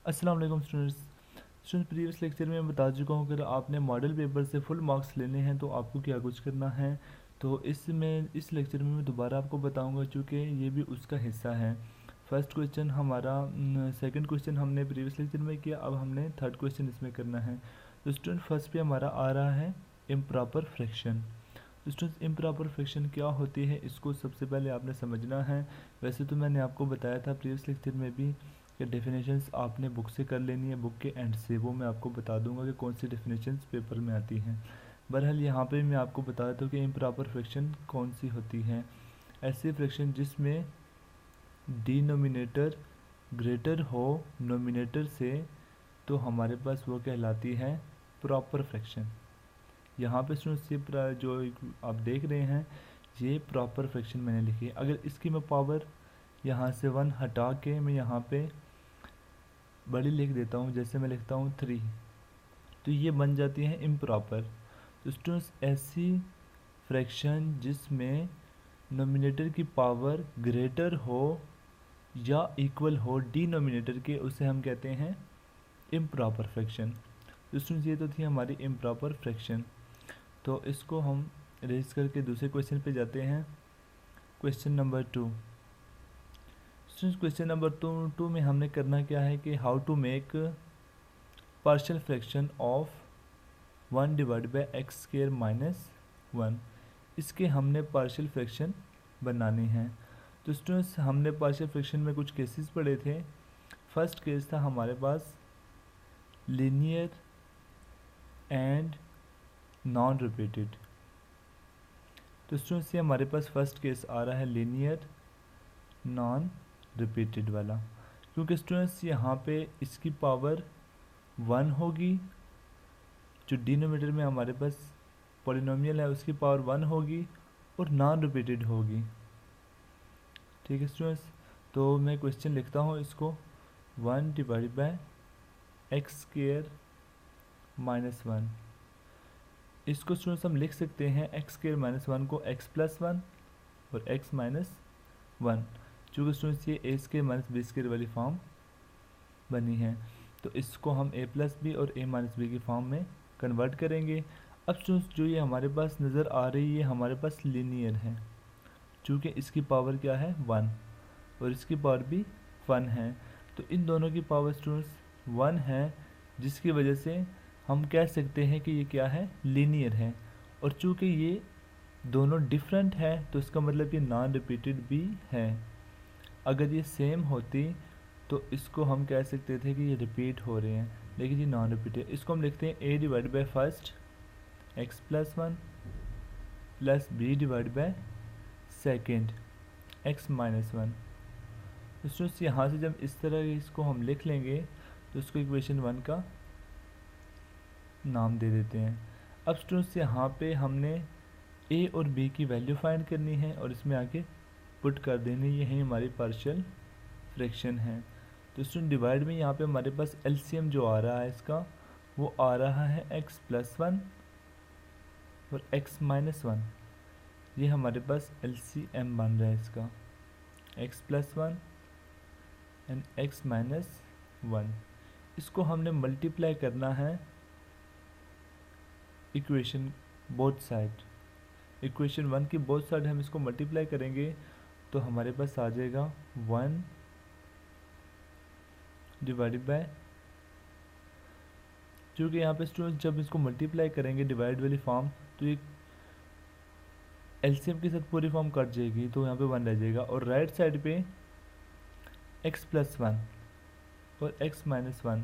अस्सलाम वालेकुम students, previous lecture में मैं बता चुका हूँ अगर आपने मॉडल पेपर से फुल मार्क्स लेने हैं तो आपको क्या कुछ करना है। तो इस लेक्चर में मैं दोबारा आपको बताऊँगा चूँकि ये भी उसका हिस्सा है। फर्स्ट क्वेश्चन हमारा सेकंड क्वेश्चन हमने प्रीवियस लेक्चर में किया, अब हमने थर्ड क्वेश्चन इसमें करना है। तो स्टूडेंट फर्स्ट पे हमारा आ रहा है improper fraction. Students improper fraction क्या होती है इसको सबसे पहले आपने समझना है। वैसे तो मैंने आपको बताया था प्रीवियस लेक्चर में भी कि डेफिनेशंस आपने बुक से कर लेनी है, बुक के एंड से वो मैं आपको बता दूंगा कि कौन सी डेफिनेशंस पेपर में आती हैं। बहरहाल यहाँ पे मैं आपको बता देता हूँ कि इम्प्रॉपर फ्रैक्शन कौन सी होती है। ऐसी फ्रैक्शन जिसमें डिनोमिनेटर ग्रेटर हो नोमिनेटर से, तो हमारे पास वो कहलाती है प्रॉपर फ्रैक्शन। यहाँ पे स्टूडेंट्स जो आप देख रहे हैं ये प्रॉपर फ्रैक्शन मैंने लिखी है। अगर इसकी मैं पावर यहाँ से 1 हटा के मैं यहाँ पे बड़ी लिख देता हूँ, जैसे मैं लिखता हूँ 3, तो ये बन जाती है इम्प्रॉपर। तो स्टूडेंट्स ऐसी फ्रैक्शन जिसमें नोमिनेटर की पावर ग्रेटर हो या इक्वल हो डिनोमिनेटर के, उसे हम कहते हैं इम्प्रॉपर फ्रैक्शन। तो स्टूडेंट्स ये तो थी हमारी इम्प्रॉपर फ्रैक्शन। तो इसको हम रेज करके दूसरे क्वेश्चन पे जाते हैं। Question number 2। Students question number two में हमने करना क्या है कि how to make partial fraction of 1 divide by X square minus 1। इसके हमने पार्शियल फ्रैक्शन बनाने हैं। तो स्टूडेंट्स हमने पार्शियल फ्रैक्शन में कुछ केसेस पढ़े थे। फर्स्ट केस था हमारे पास लीनियर एंड नॉन रिपीटेड। तो स्टूडेंट्स ये हमारे पास फर्स्ट केस आ रहा है लीनियर नॉन रिपीटेड वाला, क्योंकि स्टूडेंट्स यहाँ पे इसकी पावर 1 होगी, जो डिनोमिनेटर में हमारे पास पॉलिनोमियल है उसकी पावर 1 होगी और नॉन रिपीटेड होगी। ठीक है स्टूडेंट्स, तो मैं क्वेश्चन लिखता हूँ इसको 1 divide bye x square minus 1। इसको स्टूडेंट्स हम लिख सकते हैं एक्स स्क्वायर माइनस 1 को एक्स प्लस 1 और एक्स माइनस 1, चूँकि स्टूडेंट्स ये ए स्क्वायर माइनस बी स्क्वायर वाली फॉर्म बनी है, तो इसको हम ए प्लस बी और ए माइनस बी की फॉर्म में कन्वर्ट करेंगे। अब स्टूडेंट्स जो ये हमारे पास नज़र आ रही है हमारे पास लीनियर है, चूँकि इसकी पावर क्या है 1 और इसकी पावर भी 1 है, तो इन दोनों की पावर स्टूडेंट्स 1 है, जिसकी वजह से हम कह सकते हैं कि ये क्या है लीनियर है। और चूँकि ये दोनों डिफरेंट है तो इसका मतलब ये नॉन रिपीटेड भी है। अगर ये सेम होती तो इसको हम कह सकते थे कि ये रिपीट हो रहे हैं, लेकिन ये नॉन रिपीट है। इसको हम लिखते हैं a divide by first x plus 1 plus b divide by second x minus 1। तो स्टूडेंट्स यहाँ से जब इस तरह इसको हम लिख लेंगे तो इसको इक्वेशन 1 का नाम दे देते हैं। अब स्टूडेंट्स यहाँ पे हमने ए और बी की वैल्यू फाइंड करनी है और इसमें आके पुट कर देनी, ये है हमारी पार्शियल फ्रैक्शन है। तो स्टूडेंट डिवाइड में यहाँ पे हमारे पास एलसीएम जो आ रहा है इसका वो आ रहा है एक्स प्लस 1 और एक्स माइनस 1। ये हमारे पास एलसीएम बन रहा है इसका x plus 1 and x minus 1। इसको हमने मल्टीप्लाई करना है इक्वेशन बोथ साइड। इक्वेशन 1 की बोथ साइड हम इसको मल्टीप्लाई करेंगे तो हमारे पास आ जाएगा 1 डिवाइडेड बाय, क्योंकि यहाँ पे स्टूडेंट जब इसको मल्टीप्लाई करेंगे डिवाइड वाली फॉर्म तो ये एलसीएम के साथ पूरी फॉर्म कट जाएगी, तो यहाँ पे 1 रह जाएगा और राइट साइड पे x प्लस 1 और x माइनस 1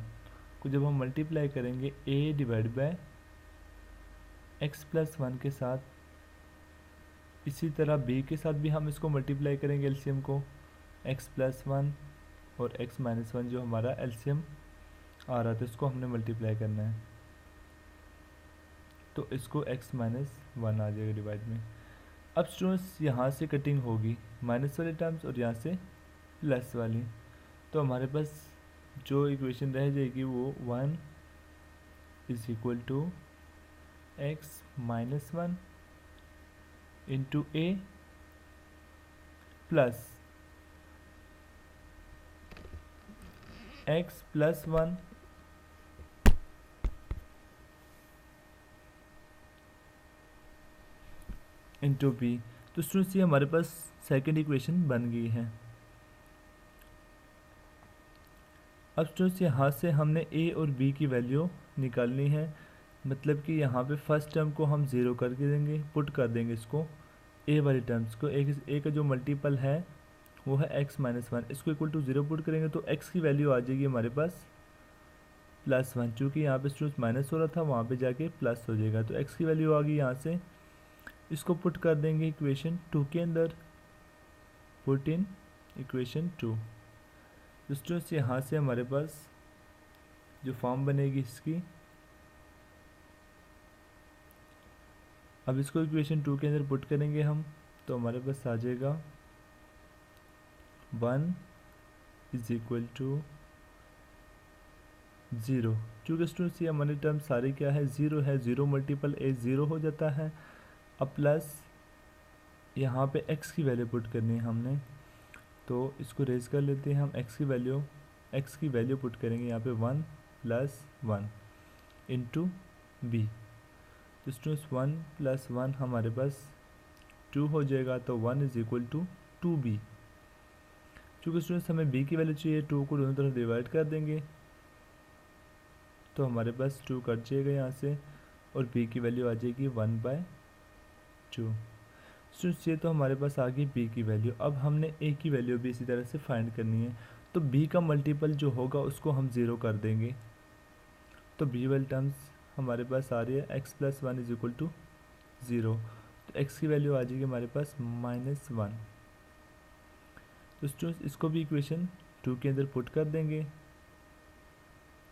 को जब हम मल्टीप्लाई करेंगे a divide bye x plus 1 के साथ, इसी तरह b के साथ भी हम इसको मल्टीप्लाई करेंगे एलसीएम को x प्लस 1 और x माइनस 1, जो हमारा एलसीएम आ रहा था इसको हमने मल्टीप्लाई करना है, तो इसको x माइनस 1 आ जाएगा डिवाइड में। अब स्टूडेंट्स यहाँ से कटिंग होगी माइनस वाले टर्म्स और यहाँ से प्लस वाली, तो हमारे पास जो इक्वेशन रह जाएगी वो 1 is equal to X minus 1 into A plus X plus 1 into B. तो स्टूडेंट्स ये हमारे पास सेकेंड इक्वेशन बन गई है। अब स्टूडेंट्स यहाँ से हमने ए और बी की वैल्यू निकालनी है, मतलब कि यहाँ पे फर्स्ट टर्म को हम ज़ीरो करके देंगे, पुट कर देंगे इसको ए वाली टर्म्स को। ए का जो मल्टीपल है वो है एक्स माइनस 1, इसको इक्वल टू ज़ीरो पुट करेंगे तो एक्स की वैल्यू आ जाएगी हमारे पास प्लस 1। चूँकि यहाँ पे स्टूडेंट्स माइनस हो रहा था, वहाँ पे जाके प्लस हो जाएगा, तो एक्स की वैल्यू आ गई यहाँ से। इसको पुट कर देंगे इक्वेशन 2 के अंदर, पुट इन इक्वेशन 2। तो स्टूडेंट्स यहाँ से हमारे पास जो फॉर्म बनेगी इसकी, अब इसको इक्वेशन 2 के अंदर पुट करेंगे हम, तो हमारे पास आ जाएगा 1 इज इक्वल टू 0। चूँकि स्टूडेंट्स ये हमारी टर्म सारी क्या है, ज़ीरो है, ज़ीरो मल्टीपल ए ज़ीरो हो जाता है। अब प्लस यहाँ पे x की वैल्यू पुट करनी है हमने, तो इसको रेज कर लेते हैं हम। x की वैल्यू पुट करेंगे यहाँ पे 1 प्लस 1 इंटू बी। तो स्टूडेंट्स 1 प्लस 1 हमारे पास 2 हो जाएगा, तो 1 इज इक्वल टू 2b। चूँकि स्टूडेंट्स हमें b की वैल्यू चाहिए, 2 को दोनों तरफ डिवाइड कर देंगे तो हमारे पास 2 कट जाएगा यहाँ से, और b की वैल्यू आ जाएगी 1/2। स्टूडेंट्स ये तो हमारे पास आ गई b की वैल्यू। अब हमने a की वैल्यू भी इसी तरह से फाइंड करनी है, तो b का मल्टीपल जो होगा उसको हम ज़ीरो कर देंगे, तो b वाली टर्म्स हमारे पास आ रही है x plus 1 is equal to 0। तो x की वैल्यू आ जाएगी हमारे पास -1। तो स्टूडेंट्स इसको भी इक्वेशन 2 के अंदर पुट कर देंगे,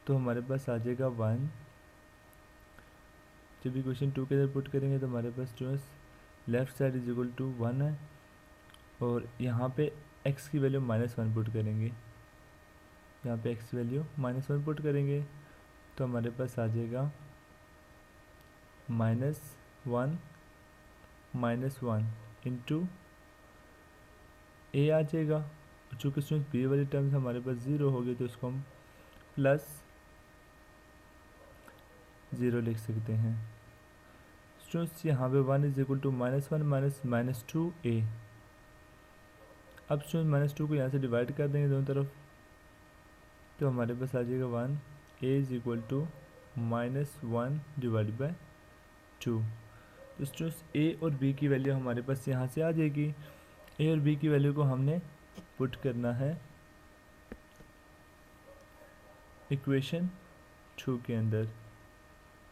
तो हमारे पास आ जाएगा 1। जब इक्वेशन 2 के अंदर पुट करेंगे तो हमारे पास students left side is equal to 1 है, और यहाँ पे x की वैल्यू -1 पुट करेंगे, यहाँ पे x की वैल्यू -1 पुट करेंगे तो हमारे पास आ जाएगा -1 इंटू a आ जाएगा। चूँकि स्टूडेंट्स b वाली टर्म्स हमारे पास ज़ीरो हो गई, तो इसको हम प्लस 0 लिख सकते हैं। स्टूडेंट्स यहाँ पे 1 is equal to -1 minus -2a। अब स्टूडेंट -2 को यहाँ से डिवाइड कर देंगे दोनों तरफ, तो हमारे पास आ जाएगा 1 a is equal to -1 divide by 2। तो स्टूडेंट्स a और b की वैल्यू हमारे पास यहाँ से आ जाएगी। a और b की वैल्यू को हमने पुट करना है इक्वेशन 2 के अंदर,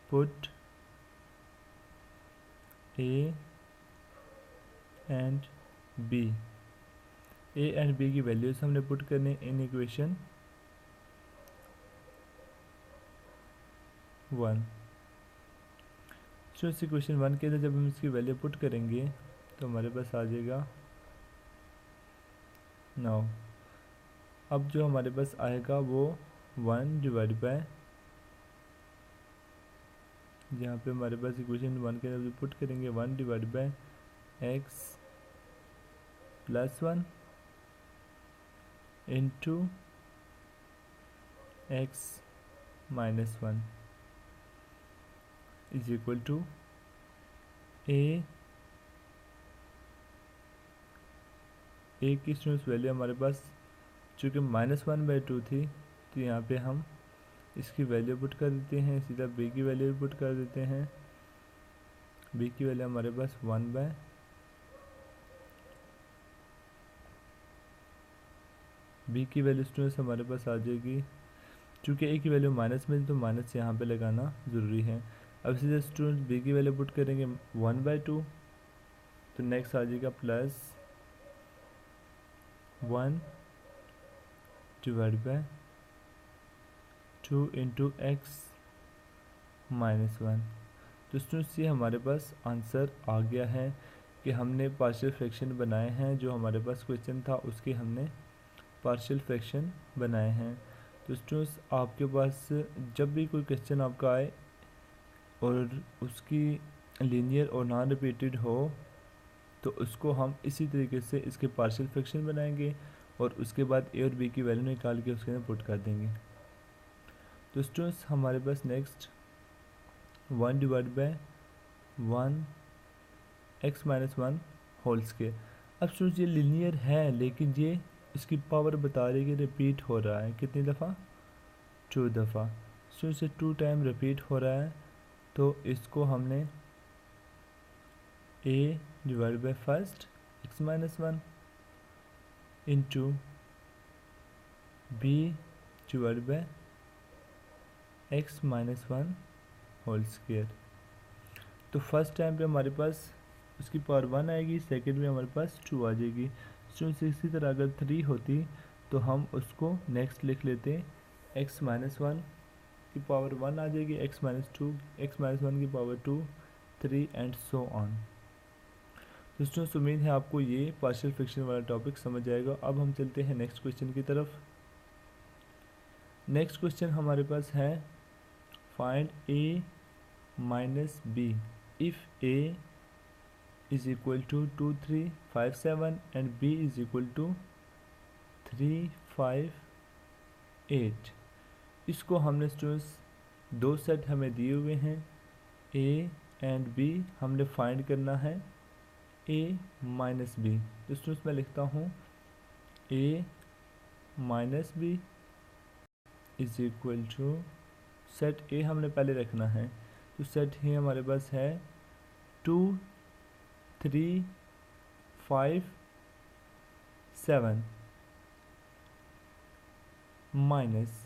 put a and b। a and b की वैल्यूज हमने पुट करने इन इक्वेशन 1। तो इस इक्वेशन 1 के अंदर जब हम इसकी वैल्यू पुट करेंगे तो हमारे पास आ जाएगा 9। अब जो हमारे पास आएगा वो 1 डिवाइड बाय, यहाँ पे हमारे पास इक्वेशन 1 के अंदर पुट करेंगे 1 divide by x plus 1 into x minus 1 is equal to a की स्टूडेंट्स वैल्यू हमारे पास चूँकि -1/2 थी, तो यहाँ पे हम इसकी वैल्यू पुट कर देते हैं, सीधा b की वैल्यू भी पुट कर देते हैं। b की वैल्यू हमारे पास 1/, b की वैल्यू स्टूडेंट्स हमारे पास आ जाएगी, चूँकि a की वैल्यू माइनस में, तो माइनस यहाँ पे लगाना ज़रूरी है। अब सीधे स्टूडेंट b की वैल्यू पुट करेंगे 1/2, तो नेक्स्ट आ जाएगा plus 1 divide by 2 into x minus 1। तो स्टूडेंट्स ये हमारे पास आंसर आ गया है कि हमने पार्शियल फ्रैक्शन बनाए हैं, जो हमारे पास क्वेश्चन था उसके हमने पार्शियल फ्रैक्शन बनाए हैं। तो स्टूडेंट्स आपके पास जब भी कोई क्वेश्चन आपका आए और उसकी लीनियर और नॉन रिपीटेड हो, तो उसको हम इसी तरीके से इसके पार्शियल फ्रैक्शन बनाएंगे और उसके बाद ए और बी की वैल्यू निकाल के उसके अंदर पुट कर देंगे। तो स्टूडेंट्स हमारे पास next 1 divide by 1 x minus 1 whole square. अब स्टूडेंट्स ये लीनियर है, लेकिन ये इसकी पावर बता रही है कि रिपीट हो रहा है कितनी दफ़ा, 2 दफ़ा। स्टूडेंट्स ये 2 टाइम रिपीट हो रहा है, तो इसको हमने a divide by first x minus 1 into b divide by x minus 1 whole square. तो फर्स्ट टाइम पे हमारे पास उसकी पावर 1 आएगी, सेकंड में हमारे पास 2 आ जाएगी। स्टूडेंट्स इसी तरह अगर 3 होती तो हम उसको नेक्स्ट लिख लेते, x माइनस 1 की पावर 1 आ जाएगी, x माइनस 2, x माइनस 1 की पावर 2, 3 एंड सो ऑन। तो स्टूडेंट्स उम्मीद है आपको ये पार्शियल फ्रैक्शन वाला टॉपिक समझ आएगा। अब हम चलते हैं नेक्स्ट क्वेश्चन की तरफ। नेक्स्ट क्वेश्चन हमारे पास है find a minus b if a is equal to 2 3 5 7 and b is equal to 3 5 8। इसको हमने स्टूडेंट्स 2 सेट हमें दिए हुए हैं, a एंड b हमने फाइंड करना है a माइनस b। तो स्टूडेंट्स मैं लिखता हूँ a minus b is equal to set a हमने पहले रखना है, तो सेट ही हमारे पास है 2 3 5 7 माइनस,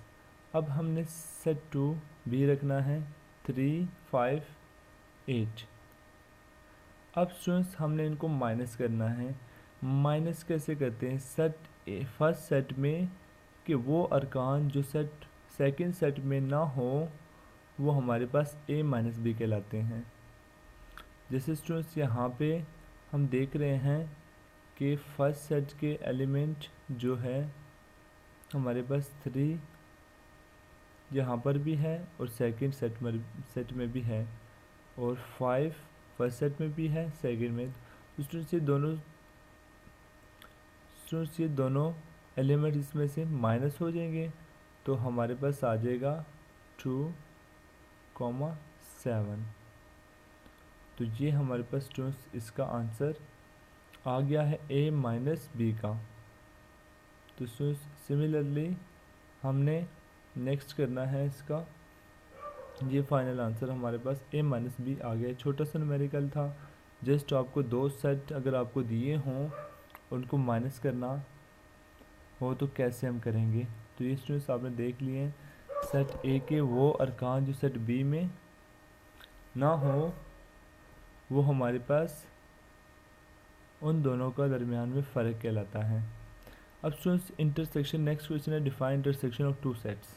अब हमने सेट 2 b रखना है 3 5 8। अब स्टूडेंट्स हमने इनको माइनस करना है। माइनस कैसे करते हैं, सेट फर्स्ट सेट में कि वो अरकान जो सेट सेकंड सेट में ना हो वो हमारे पास a माइनस बी कहलाते हैं। जैसे स्टूडेंट्स यहाँ पे हम देख रहे हैं कि फर्स्ट सेट के एलिमेंट जो है हमारे पास 3 यहाँ पर भी है और सेकंड सेट में भी है, और 5 फर्स्ट सेट में भी है सेकंड में। स्टूडेंट्स ये दोनों एलिमेंट इसमें से माइनस हो जाएंगे, तो हमारे पास आ जाएगा 2, 7। तो ये हमारे पास स्टूडेंट्स इसका आंसर आ गया है a माइनस बी का। तो सिमिलरली हमने नेक्स्ट करना है इसका, ये फाइनल आंसर हमारे पास a माइनस बी आ गया। छोटा सा न्यूमेरिकल था, जस्ट आपको 2 सेट अगर आपको दिए हों उनको माइनस करना हो तो कैसे हम करेंगे। तो ये स्टूडेंट्स आपने देख लिए, सेट a के वो अरकान जो सेट b में ना हो वो हमारे पास उन दोनों का दरमियान में फ़र्क कहलाता है। अब स्टूडेंट्स इंटरसेक्शन, नेक्स्ट क्वेश्चन है define intersection of 2 sets.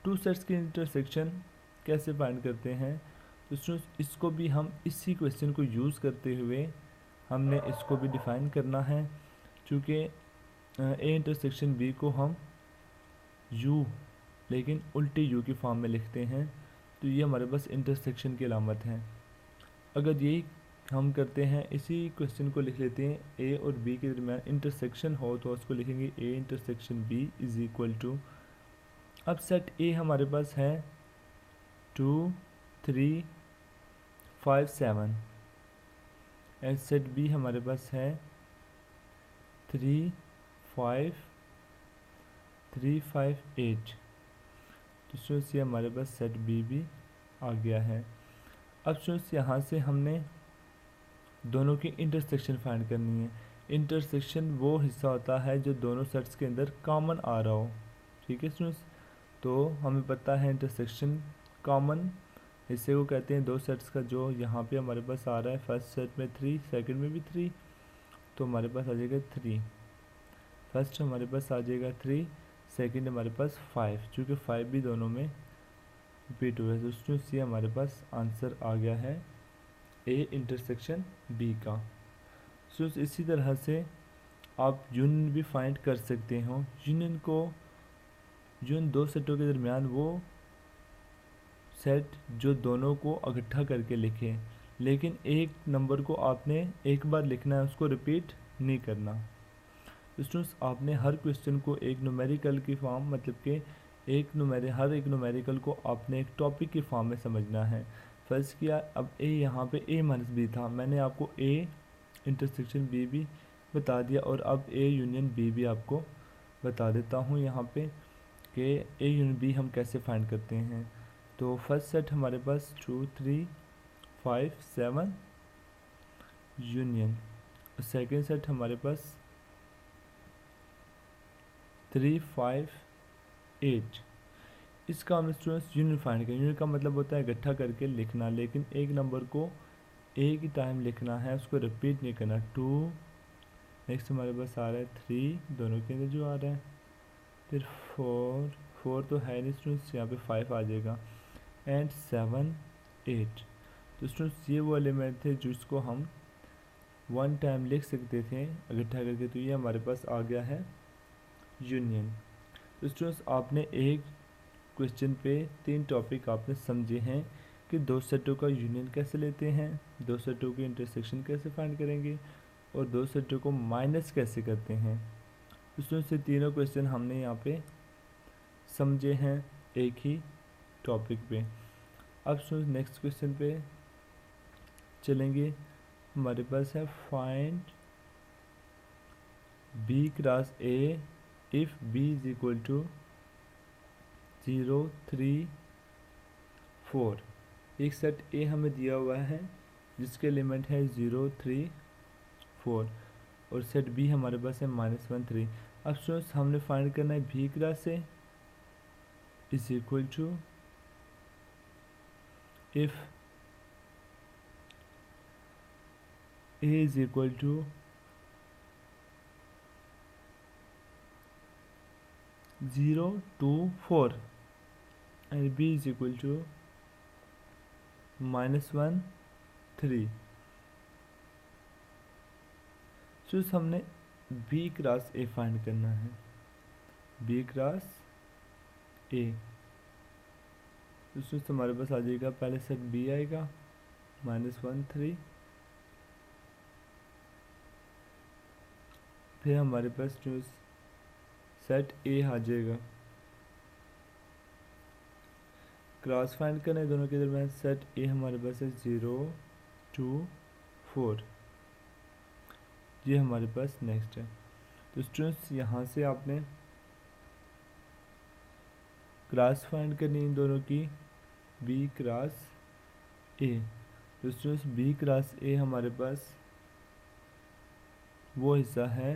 2 sets की इंटरसेक्शन कैसे फाइंड करते हैं। तो स्टूडेंट्स इसको भी हम इसी क्वेश्चन को यूज़ करते हुए हमने इसको भी डिफ़ाइन करना है, चूँकि ए इंटरसेक्शन बी को हम यू लेकिन उल्टी यू की फॉर्म में लिखते हैं, तो ये हमारे पास इंटरसेक्शन की अलामत है। अगर यही हम करते हैं, इसी क्वेश्चन को लिख लेते हैं ए और बी के दरमियान इंटरसेक्शन हो तो उसको लिखेंगे A intersection B is equal to, अब सेट ए हमारे पास है 2 3 5 7 एंड सेट बी हमारे पास है 3 5 3 5 8। तो स्टूडेंट्स ये हमारे पास सेट बी भी आ गया है। अब स्टूडेंट्स यहाँ से हमने दोनों की इंटरसेक्शन फाइंड करनी है। इंटरसेक्शन वो हिस्सा होता है जो दोनों सेट्स के अंदर कॉमन आ रहा हो, ठीक है स्टूडेंट्स। तो हमें पता है इंटरसेक्शन कॉमन हिस्से को कहते हैं 2 सेट्स का, जो यहाँ पे हमारे पास आ रहा है फर्स्ट सेट में 3 सेकंड में भी 3, तो हमारे पास आ जाएगा 3। फर्स्ट हमारे पास आ जाएगा 3, सेकंड हमारे पास 5, चूँकि 5 भी दोनों में रिपीट हुआ है। तो स्टूडेंट्स ये हमारे पास आंसर आ गया है ए इंटरसेक्शन बी का। स्टूडेंट्स इसी तरह से आप यूनियन भी फाइंड कर सकते हो। यूनियन 2 सेटों के दरमियान वो सेट जो दोनों को इकट्ठा करके लिखे, लेकिन एक नंबर को आपने एक बार लिखना है, उसको रिपीट नहीं करना। तो स्टूडेंट्स आपने हर क्वेश्चन को एक न्यूमेरिकल की फॉर्म मतलब कि हर एक न्यूमेरिकल को आपने एक टॉपिक की फॉर्म में समझना है। फर्स्ट किया, अब ए यहाँ पे ए माइनस बी था, मैंने आपको ए इंटरसेक्शन बी भी बता दिया और अब ए यूनियन बी भी आपको बता देता हूँ यहाँ पे कि ए यूनियन बी हम कैसे फाइंड करते हैं। तो फर्स्ट सेट हमारे पास 2 3 5 7 यूनियन, सेकेंड सेट हमारे पास 3 5 8। इसका हम स्टूडेंट्स यूनियन फाइंड करें। यूनियन का मतलब होता है इकट्ठा करके लिखना, लेकिन एक नंबर को एक ही टाइम लिखना है, उसको रिपीट नहीं करना। 2, नेक्स्ट हमारे पास आ रहा है 3, दोनों के अंदर जो आ रहा है, फिर 4 तो है नहीं स्टूडेंट्स, यहाँ पे 5 आ जाएगा, एंड 7 8। तो स्टूडेंट्स ये वो एलिमेंट थे जिसको हम वन टाइम लिख सकते थे इकट्ठा करके, तो ये हमारे पास आ गया है यूनियन। तो स्टूडेंट्स आपने एक क्वेश्चन पे 3 टॉपिक आपने समझे हैं कि दो सेटों का यूनियन कैसे लेते हैं, दो सेटों की इंटरसेक्शन कैसे फाइंड करेंगे और दो सेटों को माइनस कैसे करते हैं। उसमें से तीनों क्वेश्चन हमने यहाँ पे समझे हैं एक ही टॉपिक पे। अब सुन नेक्स्ट क्वेश्चन पे चलेंगे। हमारे पास है find B cross A if B is equal to 0 3 4। एक सेट ए हमें दिया हुआ है जिसके एलिमेंट है 0 3 4 और सेट बी हमारे पास है -1 3। अब स्टूडेंट्स हमने फाइंड करना है B cross A is equal to if A is equal to 0 2 4 and b is equal to -1 3। तो हमने b क्रॉस a फाइंड करना है, b क्रॉस a। तो हमारे पास आ जाएगा, पहले सेट b आएगा -1 3, फिर हमारे पास जो सेट a आ जाएगा। क्रॉस फाइंड करना है दोनों के दरमियान, सेट ए हमारे पास है 0 2 4, ये हमारे पास नेक्स्ट है। तो स्टूडेंट्स यहाँ से आपने क्रॉस फाइंड करनी इन दोनों की, बी क्रॉस ए। तो स्टूडेंट्स बी क्रॉस ए हमारे पास वो हिस्सा है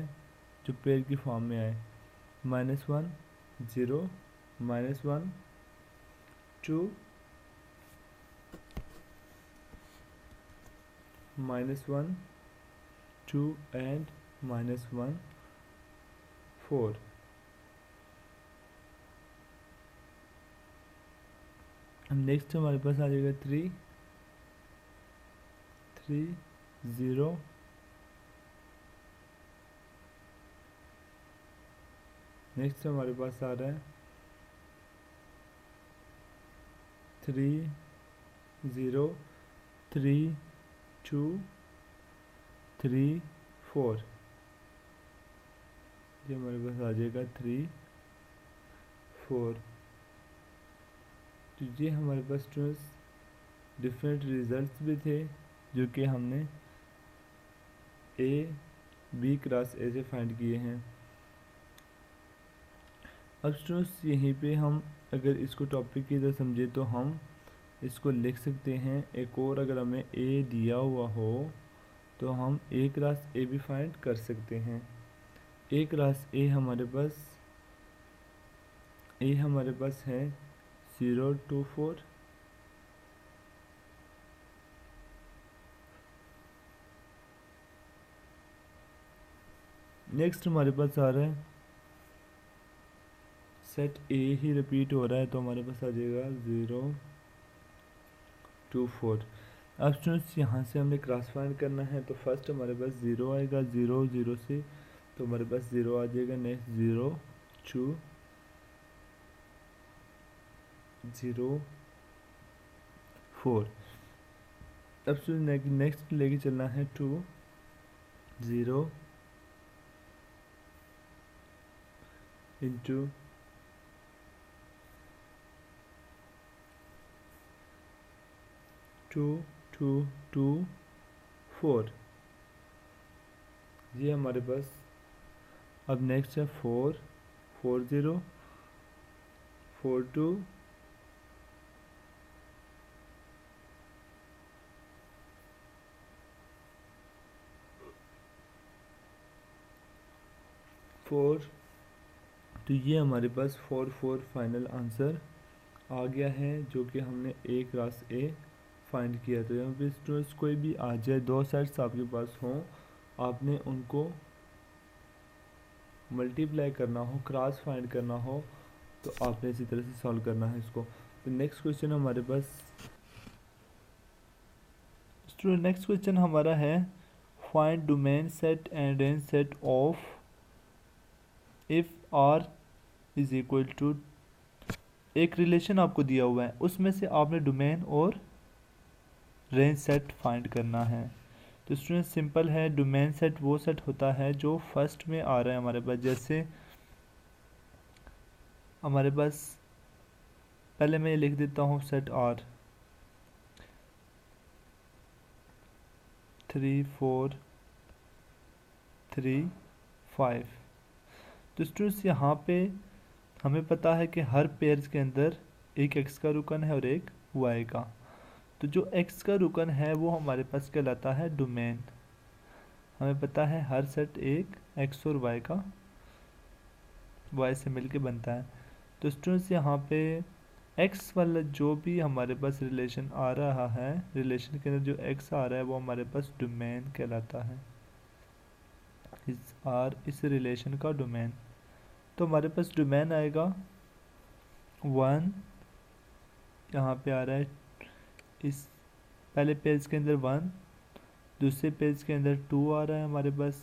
जो पेयर की फॉर्म में आए, -1 0 -1 2 -1 2 एंड -1 4। नेक्स्ट हमारे पास आ जाएगा 3 3 0 नेक्स्ट हमारे पास आ रहा है 3 0 3 2 3 4, ये हमारे पास आ जाएगा 3 4। तो ये हमारे पास डिफरेंट रिजल्ट्स भी थे जो कि हमने ए बी क्रॉस ए से फाइंड किए हैं। अब स्टूडेंट्स यहीं पे हम अगर इसको टॉपिक की तरह समझे तो हम इसको लिख सकते हैं एक और, अगर हमें ए दिया हुआ हो तो हम ए क्रॉस ए भी फाइंड कर सकते हैं। ए क्रॉस ए हमारे पास है 0 2 4, नेक्स्ट हमारे पास आ रहा है सेट ए ही रिपीट हो रहा है तो हमारे पास आ जाएगा 0 2 4। अब स्टूडेंट्स यहाँ से हमने क्रॉस फाइंड करना है तो फर्स्ट हमारे पास 0 आएगा, 0 0 से तो हमारे पास 0 आ जाएगा, नेक्स्ट 0 2 0 4। अब नेक्स्ट लेके चलना है 2 0 इंटू 2 2 2 4, ये हमारे पास। अब नेक्स्ट है 4 4 0 4 2 4। तो ये हमारे पास 4 4 फाइनल आंसर आ गया है, जो कि हमने ए क्रॉस ए फाइंड किया। तो यहाँ पे स्टूडेंट्स कोई भी आ जाए, दो सेट्स आपके पास हों, आपने उनको मल्टीप्लाई करना हो, क्रॉस फाइंड करना हो, तो आपने इसी तरह से सॉल्व करना है इसको। तो नेक्स्ट क्वेश्चन हमारे पास स्टूडेंट, नेक्स्ट क्वेश्चन हमारा है find domain set and range set of if R is equal to. एक रिलेशन आपको दिया हुआ है, उसमें से आपने डोमेन और रेंज सेट फाइंड करना है। तो स्टूडेंट सिंपल है, डोमेन सेट वो सेट होता है जो फर्स्ट में आ रहा है हमारे पास। जैसे हमारे पास पहले मैं लिख देता हूँ सेट आर 3 4 3 5। तो स्टूडेंट्स यहाँ पे हमें पता है कि हर पेयर्स के अंदर एक एक्स का रुकन है और एक वाई का। तो जो एक्स का रुकन है वो हमारे पास कहलाता है डोमेन। हमें पता है हर सेट एक एक्स और वाई का वाई से मिलके बनता है। तो स्टूडेंट्स यहाँ पे एक्स वाला जो भी हमारे पास रिलेशन आ रहा है, रिलेशन के अंदर जो एक्स आ रहा है वो हमारे पास डोमेन कहलाता है, इस रिलेशन का डोमेन। तो हमारे पास डोमेन आएगा 1, यहाँ पे आ रहा है इस पहले पेज के अंदर 1, दूसरे पेज के अंदर 2 आ रहा है हमारे पास,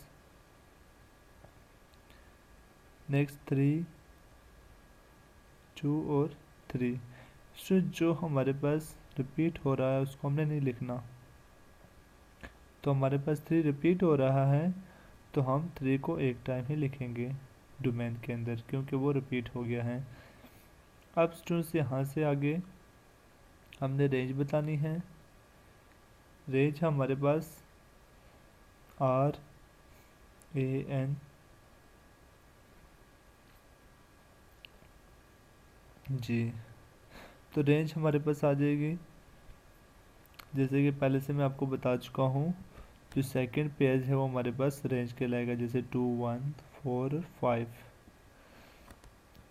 नेक्स्ट 3 2 और 3। सो जो हमारे पास रिपीट हो रहा है उसको हमने नहीं लिखना। तो हमारे पास 3 रिपीट हो रहा है, तो हम 3 को एक टाइम ही लिखेंगे डोमेन के अंदर, क्योंकि वो रिपीट हो गया है। अब स्टूडेंट्स यहाँ से आगे हमने रेंज बतानी है। रेंज हमारे पास आर ए एन जी। तो रेंज हमारे पास आ जाएगी, जैसे कि पहले से मैं आपको बता चुका हूँ, जो सेकंड पेज है वो हमारे पास रेंज कहलाएगा। जैसे 2 1 4 5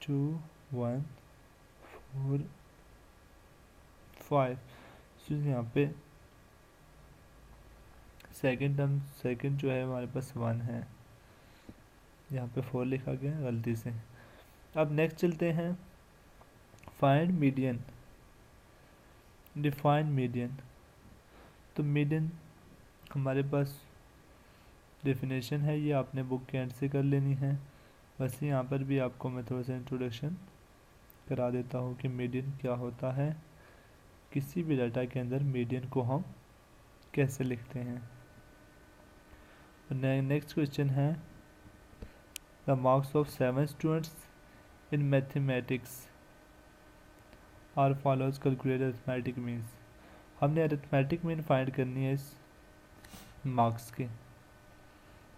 2 1 4 5। तो यहाँ पे सेकंड जो है हमारे पास 1 है, यहाँ पे 4 लिखा गया गलती से। अब नेक्स्ट चलते हैं, फाइंड मीडियन, डिफाइन मीडियन। तो मीडियन हमारे पास डेफिनेशन है, ये आपने बुक के एंड से कर लेनी है। बस यहाँ पर भी आपको मैं थोड़ा सा इंट्रोडक्शन करा देता हूँ कि मीडियन क्या होता है, किसी भी डाटा के अंदर मीडियन को हम कैसे लिखते हैं। नेक्स्ट क्वेश्चन है the marks of 7 students in mathematics are follows, calculate arithmetic means. हमने अरिथमेटिक मीन फाइंड करनी है इस मार्क्स के।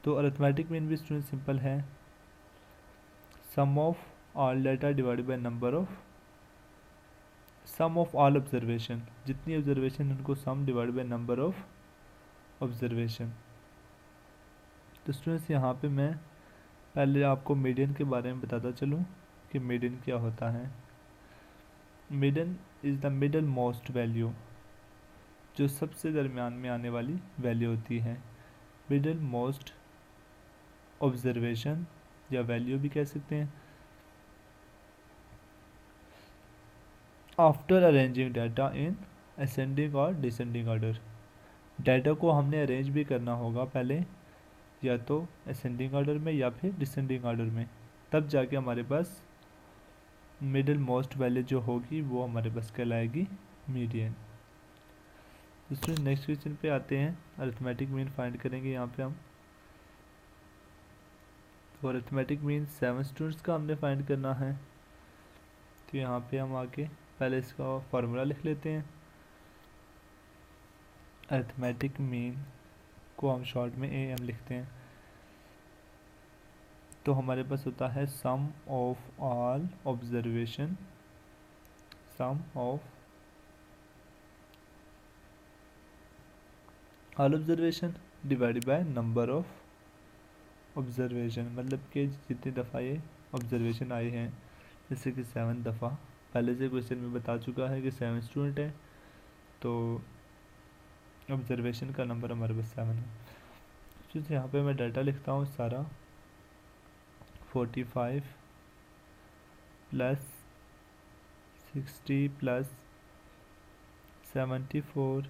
तो अरिथमेटिक मीन भी स्टूडेंट सिंपल है, sum of all data divided by number of sum of all observation, जितनी observation उनको sum divide by number of observation. तो स्टूडेंट्स यहाँ पे मैं पहले आपको मीडियन के बारे में बताता चलूँ कि मीडियन क्या होता है। Median is the middle most value, जो सबसे दरमियान में आने वाली वैल्यू होती है। मिडल मोस्ट ऑब्जर्वेशन या वैल्यू भी कह सकते हैं। After arranging data in ascending और डिसेंडिंग ऑर्डर, डाटा को हमने अरेंज भी करना होगा पहले, या तो असेंडिंग ऑर्डर में या फिर डिसेंडिंग ऑर्डर में, तब जाके हमारे पास मिडिल मोस्ट वैल्यू जो होगी वो हमारे पास कहलाएगी मीडियन। दूसरे नेक्स्ट क्वेश्चन पे आते हैं, अरिथमेटिक मीन फाइंड करेंगे यहाँ पे हम। तो अरिथमेटिक मीन 7 स्टूडेंट्स का हमने फाइंड करना है। तो यहाँ पे हम आके पहले इसका फार्मूला लिख लेते हैं। अरिथमेटिक मीन को हम शॉर्ट में AM लिखते हैं। तो हमारे पास होता है sum of all observation, sum of all observation divided by number of observation, मतलब कि जितनी दफ़ा ये ऑब्जर्वेशन आए हैं, जैसे कि 7 दफ़ा। पहले से क्वेश्चन में बता चुका है कि 7 स्टूडेंट है, तो ऑब्जर्वेशन का नंबर हमारे पास 7 है। तो यहाँ पे मैं डाटा लिखता हूँ सारा, 45 plus 60 plus 74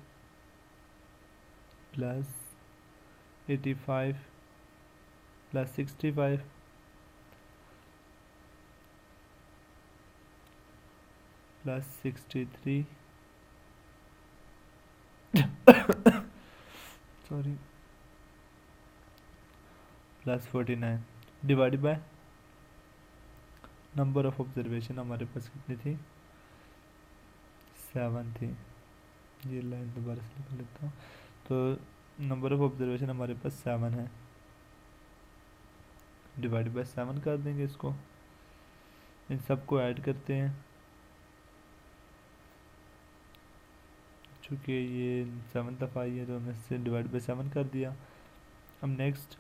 plus 85 plus 65 plus 63 sorry plus 49 divide by number of observation हमारे पास कितनी थी, 7 थी। ये लाइन दोबारा से लिख लेता हूँ। तो नंबर ऑफ ऑब्जर्वेशन हमारे पास 7 है, डिवाइड बाय 7 कर देंगे इसको। इन सबको ऐड करते हैं, चूँकि ये 7 दफ़ा आई है तो हमने इससे डिवाइड बाय 7 कर दिया। अब नेक्स्ट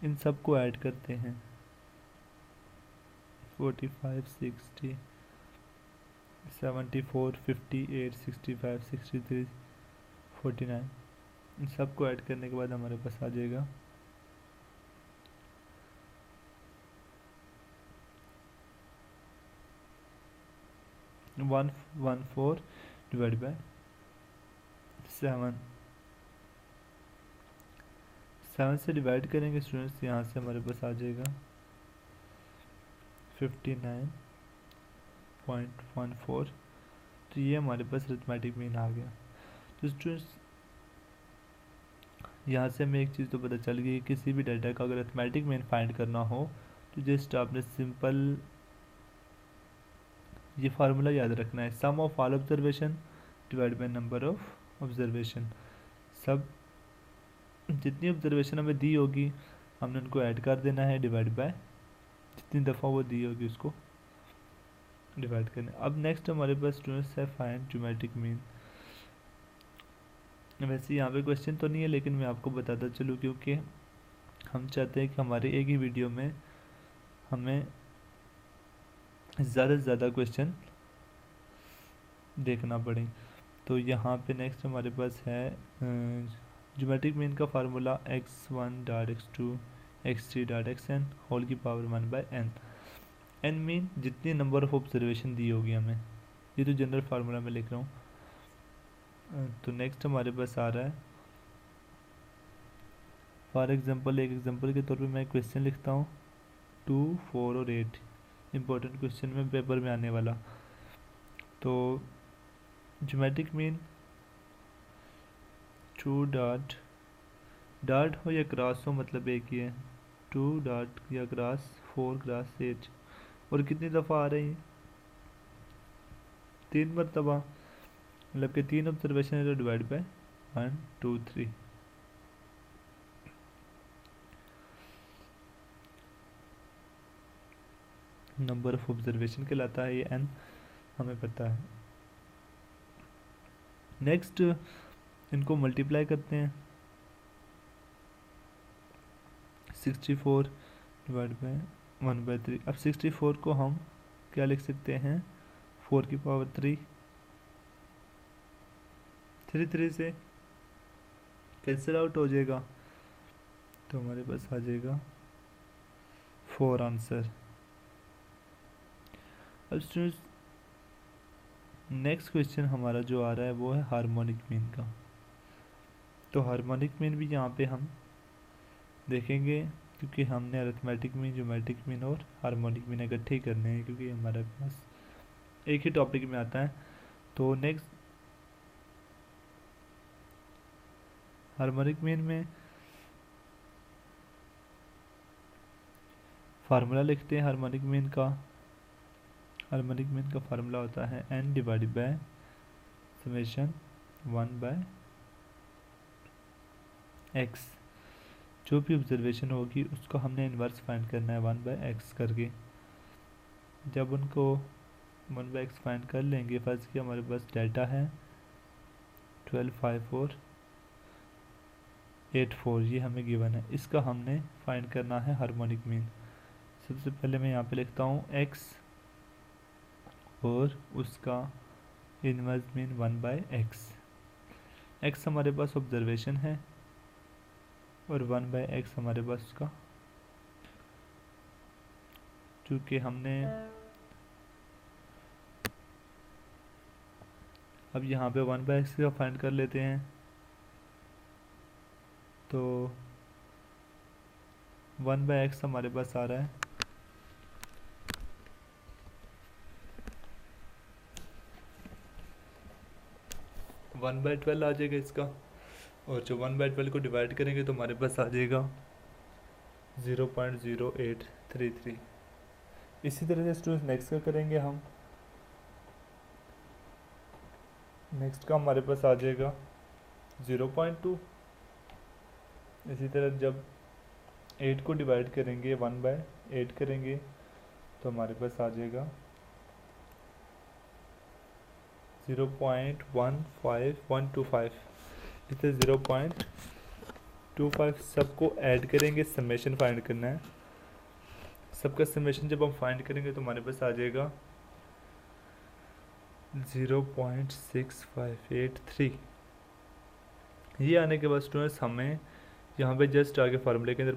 इन सबको ऐड करते हैं, 45 60 74 58 65 63 49, इन सबको ऐड करने के बाद हमारे पास आ जाएगा 114 डिवाइड बाय 7। 7 से डिवाइड करेंगे स्टूडेंट्स, यहाँ से हमारे पास आ जाएगा 59.14। तो ये हमारे पास अरिथमेटिक मीन आ गया। तो स्टूडेंट्स यहाँ से हमें एक चीज़ तो पता चल गई, किसी भी डाटा का अगर अरिथमेटिक मीन फाइंड करना हो तो जस्ट आपने सिंपल ये फार्मूला याद रखना है, sum of all observation divide by number of observation. सब जितनी ऑब्जर्वेशन हमें दी होगी हमने उनको ऐड कर देना है, डिवाइड बाय जितनी दफ़ा वो दी होगी उसको डिवाइड करना। अब नेक्स्ट हमारे पास स्टूडेंट्स है फाइंड ज्योमेट्रिक मीन। वैसे यहाँ पे क्वेश्चन तो नहीं है, लेकिन मैं आपको बताता चलूँ क्योंकि हम चाहते हैं कि हमारे एक ही वीडियो में हमें ज़्यादा से ज़्यादा क्वेश्चन देखना पड़े। तो यहाँ पे नेक्स्ट हमारे पास है ज्योमेट्रिक मीन का formula x1 dot x2 x3 dot xn whole की पावर 1/n। n मीन जितनी नंबर ऑफ ऑब्जर्वेशन दी होगी हमें, ये तो जनरल फार्मूला में लिख रहा हूँ। तो नेक्स्ट हमारे पास आ रहा है फॉर एग्जांपल, एक एग्जांपल के तौर पे मैं क्वेश्चन लिखता हूँ 2 4 और 8, इम्पोर्टेंट क्वेश्चन में पेपर में आने वाला। तो ज्योमेट्रिक मीन 2 डॉट डॉट हो या क्रॉस हो मतलब एक ही है, 2 डॉट या क्रॉस 4 क्रॉस 8, और कितनी दफ़ा आ रही है, 3 मरतबा, मतलब कि 3 ऑब्जर्वेशन है तो divide by 1 2 3। Number of observation कहलाता है ये n, हमें पता है। नेक्स्ट इनको मल्टीप्लाई करते हैं, 64 डिवाइड बाय 1/3। अब 64 को हम क्या लिख सकते हैं, 4 की पावर 3, 3 से कैंसिल आउट हो जाएगा, तो हमारे पास आ जाएगा 4 आंसर। अब स्टूडेंट्स नेक्स्ट क्वेश्चन हमारा जो आ रहा है वो है हार्मोनिक मीन का। तो हार्मोनिक मीन भी यहाँ पे हम देखेंगे, क्योंकि हमने अरिथमेटिक मीन, ज्योमेट्रिक मीन और हार्मोनिक मीन इकट्ठे ही करने हैं, क्योंकि हमारे पास एक ही टॉपिक में आता है। तो नेक्स्ट हार्मोनिक मीन में फार्मूला लिखते हैं हार्मोनिक मीन का। हार्मोनिक मीन का फार्मूला होता है n divided by summation 1/x। जो भी ऑब्जर्वेशन होगी उसको हमने इन्वर्स फाइंड करना है 1/x करके। जब उनको 1/x फाइंड कर लेंगे, फर्स्ट की हमारे पास डेटा है 125484, ये हमें गिवन है। इसका हमने फाइंड करना है हार्मोनिक मीन। सबसे पहले मैं यहाँ पे लिखता हूँ x और उसका इन्वर्स मीन 1/x। x हमारे पास ऑब्जर्वेशन है और 1/x हमारे पास उसका, चूँकि हमने अब यहाँ पे 1/x का फाइंड कर लेते हैं, तो 1/x हमारे पास आ रहा है 1/12 आ जाएगा इसका। और जो 1/12 को डिवाइड करेंगे तो हमारे पास आ जाएगा 0.0833। इसी तरह से स्टूडेंट्स नेक्स्ट का करेंगे हम। नेक्स्ट का हमारे पास आ जाएगा 0.2। इसी तरह जब 8 को डिवाइड करेंगे 1/8 करेंगे तो हमारे पास आ जाएगा 0.15125। इसे 0.25 सबको ऐड करेंगे, समेशन फाइंड करना है। सबका समेशन जब हम फाइंड करेंगे तो हमारे पास आ जाएगा 0.6583। ये आने के बाद स्टूडेंट्स हमें यहाँ पे जस्ट आगे फार्मूले के अंदर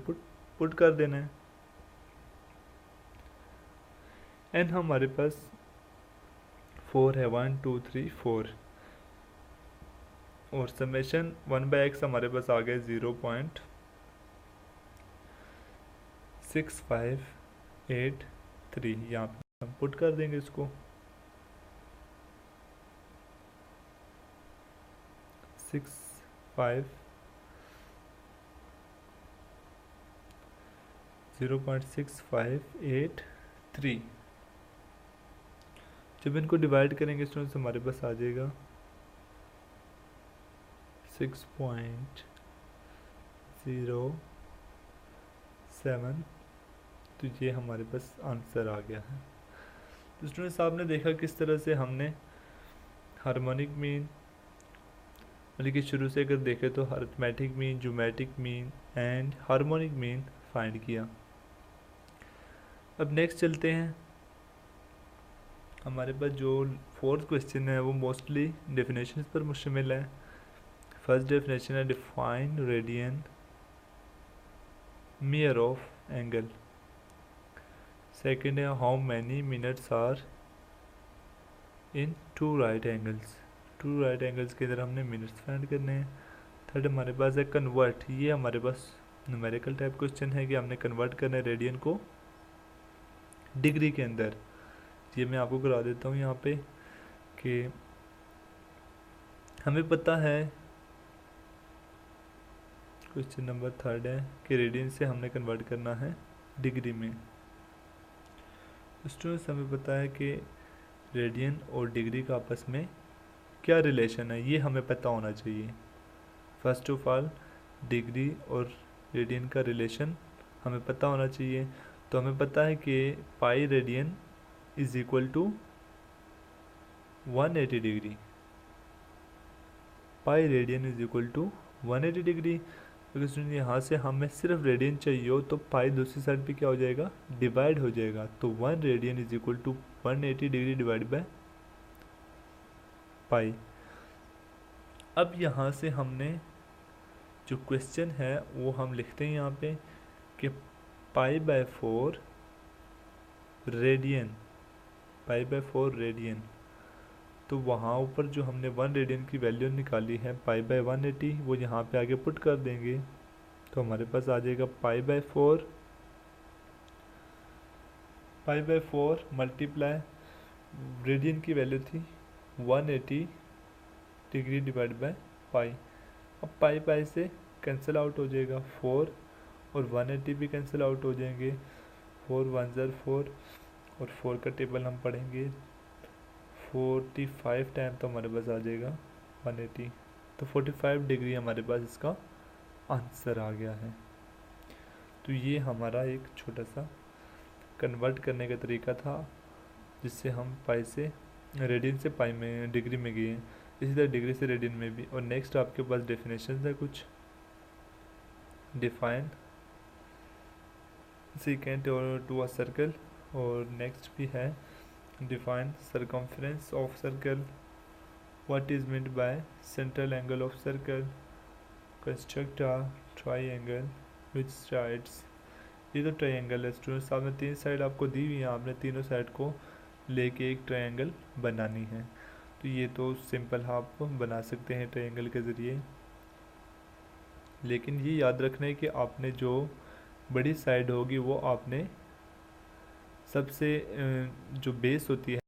पुट कर देना है। एन हमारे पास 4 है, 1 2 3 4, और समेशन 1/x हमारे पास आ गया 0.6583। यहाँ पे हम पुट कर देंगे इसको। 0.6583। जब इनको डिवाइड करेंगे स्टूडेंट्स हमारे पास आ जाएगा 6.07। तो ये हमारे पास आंसर आ गया है। तो स्टूडेंट्स आपने देखा किस तरह से हमने हार्मोनिक मीन, मतलब कि शुरू से अगर देखें तो arithmetic mean, geometric mean and harmonic mean find किया। अब नेक्स्ट चलते हैं। हमारे पास जो फोर्थ क्वेश्चन है वो मोस्टली डेफिनेशंस पर मुश्तमिल है। फर्स्ट डेफिनेशन है define radian measure of angle. Second है how many minutes are in two right angles. Two right angles के अंदर हमने मिनट्स फाइंड करने हैं। थर्ड हमारे पास है कन्वर्ट। ये हमारे पास न्यूमेरिकल टाइप क्वेश्चन है कि हमने कन्वर्ट करना है रेडियन को डिग्री के अंदर। ये मैं आपको करा देता हूँ यहाँ पे कि हमें पता है, क्वेश्चन नंबर थर्ड है कि रेडियन से हमने कन्वर्ट करना है डिग्री में। स्टूडेंट्स हमें पता है कि रेडियन और डिग्री का आपस में क्या रिलेशन है, ये हमें पता होना चाहिए। फर्स्ट ऑफ ऑल डिग्री और रेडियन का रिलेशन हमें पता होना चाहिए। तो हमें पता है कि pi radian is equal to 180 degree. Pi radian is equal to 180 degree. तो स्टूडेंट यहाँ से हमें सिर्फ रेडियन चाहिए हो तो पाई दूसरी साइड पे क्या हो जाएगा, डिवाइड हो जाएगा। तो 1 radian is equal to 180 degree divide by pi. अब यहाँ से हमने जो क्वेश्चन है वो हम लिखते हैं यहाँ पे कि π/4 रेडियन, π/4 रेडियन। तो वहाँ ऊपर जो हमने 1 रेडियन की वैल्यू निकाली है π/180 वो यहाँ पे आगे पुट कर देंगे तो हमारे पास आ जाएगा π/4 मल्टीप्लाई रेडियन की वैल्यू थी 180 डिग्री डिवाइड बाय पाई। अब पाई से कैंसिल आउट हो जाएगा 4 और 180 भी कैंसिल आउट हो जाएंगे। 4 1 ज़र 4 और 4 का टेबल हम पढ़ेंगे 45 टाइम तो हमारे पास आ जाएगा 180, तो 45 डिग्री हमारे पास इसका आंसर आ गया है। तो ये हमारा एक छोटा सा कन्वर्ट करने का तरीका था जिससे हम पाई से रेडियन से पाई में डिग्री में गए। इसी तरह डिग्री से रेडियन में भी। और नेक्स्ट आपके पास डेफिनेशन है कुछ, डिफाइन सेकेंड और टू अ सर्कल, और नेक्स्ट भी है define circumference of circle, what is meant by central angle of circle, construct a triangle which sides. ये तो ट्राइंगल है स्टूडेंट्स, आपने 3 साइड आपको दी हुई है, आपने तीनों साइड को लेके एक ट्राइंगल बनानी है। तो ये तो सिंपल आप बना सकते हैं ट्राइंगल के ज़रिए, लेकिन ये याद रखना है कि आपने जो बड़ी साइड होगी वो आपने सबसे जो बेस होती है